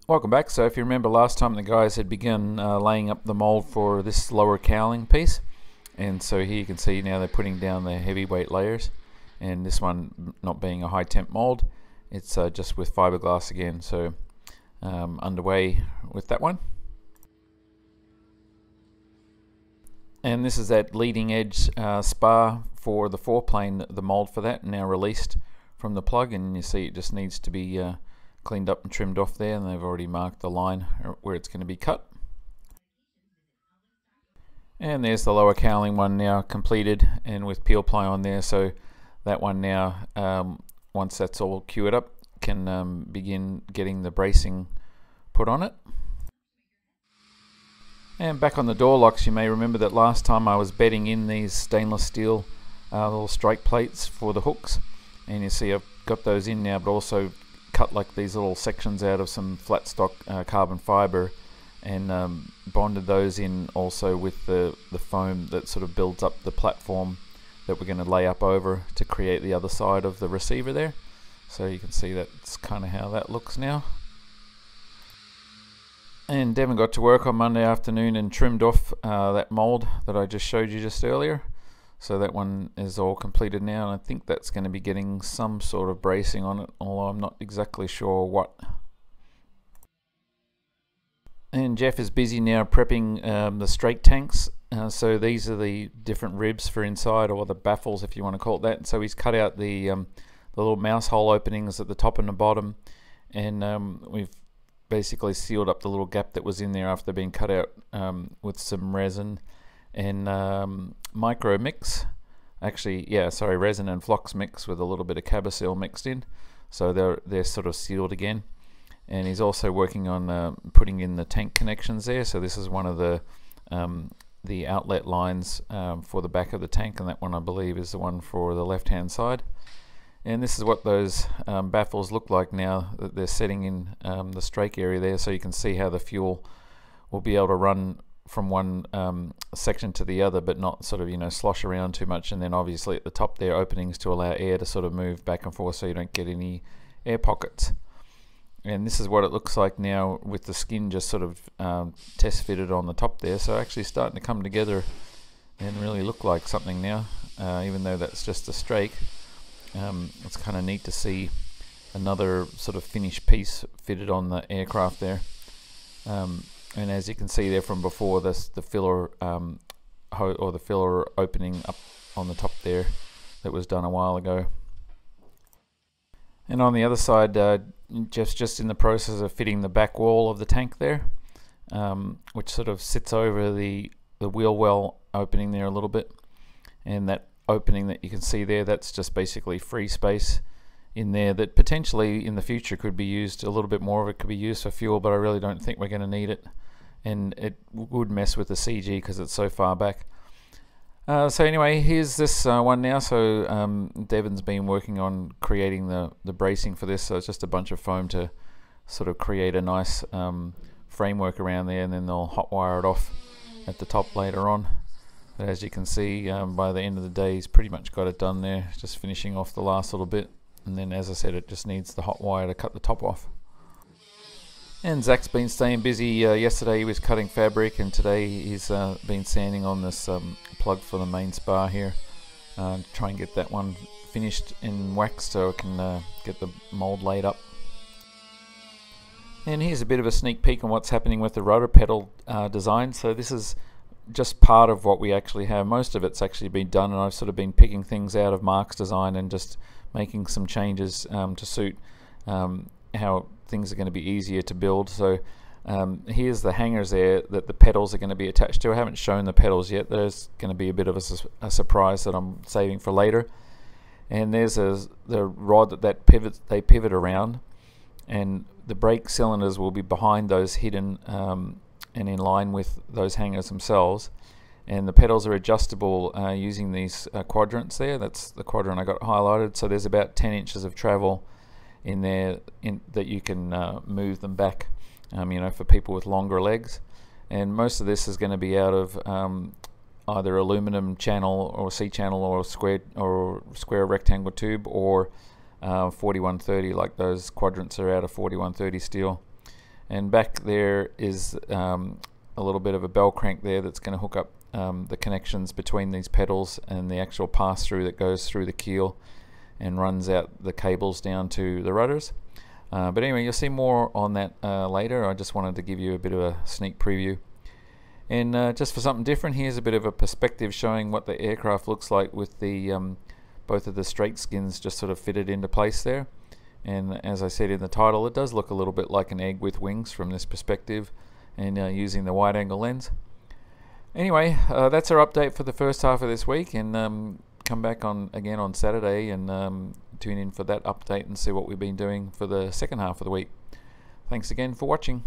Welcome back. So if you remember last time, the guys had begun laying up the mold for this lower cowling piece, and so here you can see now they're putting down the heavyweight layers, and this one not being a high temp mold, it's just with fiberglass again. So underway with that one. And this is that leading edge spar for the foreplane, the mold for that now released from the plug, and you see it just needs to be cleaned up and trimmed off there, and they've already marked the line where it's going to be cut. And there's the lower cowling one now completed and with peel ply on there, so that one now once that's all cured up can begin getting the bracing put on it. And back on the door locks, you may remember that last time I was bedding in these stainless steel little strike plates for the hooks, and you see I've got those in now, but also cut like these little sections out of some flat stock carbon fiber, and bonded those in also with the foam that sort of builds up the platform that we're going to lay up over to create the other side of the receiver there. So you can see that's kind of how that looks now. And Devon got to work on Monday afternoon and trimmed off that mold that I just showed you just earlier. So that one is all completed now, and I think that's going to be getting some sort of bracing on it, although I'm not exactly sure what. And Jeff is busy now prepping the strake tanks. So these are the different ribs for inside, or the baffles if you want to call it that. And so he's cut out the little mouse hole openings at the top and the bottom, and we've basically sealed up the little gap that was in there after being cut out with some resin and micro mix, resin and flux mix with a little bit of Cabasil mixed in, so they're sort of sealed again. And he's also working on putting in the tank connections there. So this is one of the outlet lines for the back of the tank, and that one I believe is the one for the left hand side. And this is what those baffles look like now that they're setting in the strake area there, so you can see how the fuel will be able to run from one section to the other, but not sort of slosh around too much. And then obviously at the top there, openings to allow air to sort of move back and forth so you don't get any air pockets. And this is what it looks like now with the skin just sort of test fitted on the top there, so actually starting to come together and really look like something now, even though that's just a strake. It's kind of neat to see another sort of finished piece fitted on the aircraft there. And as you can see there from before, the filler or the filler opening up on the top there that was done a while ago. And on the other side, Jeff's just in the process of fitting the back wall of the tank there, which sort of sits over the wheel well opening there a little bit. And that opening that you can see there, that's just basically free space in there that potentially in the future could be used, a little bit more of it could be used for fuel, but I really don't think we're going to need it, and it would mess with the CG because it's so far back. So anyway, here's this one now. So Devon's been working on creating the bracing for this, so it's just a bunch of foam to sort of create a nice framework around there, and then they'll hot wire it off at the top later on. But as you can see, by the end of the day, he's pretty much got it done there, just finishing off the last little bit. And then, as I said, it just needs the hot wire to cut the top off. And Zach's been staying busy. Yesterday he was cutting fabric, and today he's been sanding on this plug for the main spar here. Try and get that one finished in wax so I can get the mold laid up. And here's a bit of a sneak peek on what's happening with the rotor pedal design. So this is just part of what we actually have. Most of it's actually been done, and I've sort of been picking things out of Mark's design and just making some changes to suit how things are going to be easier to build. So here's the hangers there that the pedals are going to be attached to. I haven't shown the pedals yet. There's going to be a bit of a surprise that I'm saving for later. And there's the rod that they pivot around, and the brake cylinders will be behind those hidden and in line with those hangers themselves. And the pedals are adjustable using these quadrants there. That's the quadrant I got highlighted. So there's about 10 inches of travel in there that you can move them back, for people with longer legs. And most of this is going to be out of either aluminum channel or C-channel or square rectangle tube, or 4130, like those quadrants are out of 4130 steel. And back there is a little bit of a bell crank there that's going to hook up the connections between these pedals and the actual pass-through that goes through the keel and runs out the cables down to the rudders. But anyway, you'll see more on that later. I just wanted to give you a bit of a sneak preview. And just for something different, here's a bit of a perspective showing what the aircraft looks like with the both of the strake skins just sort of fitted into place there. And as I said in the title, it does look a little bit like an egg with wings from this perspective, and using the wide angle lens. Anyway, that's our update for the first half of this week, and come back on again on Saturday and tune in for that update and see what we've been doing for the second half of the week. Thanks again for watching.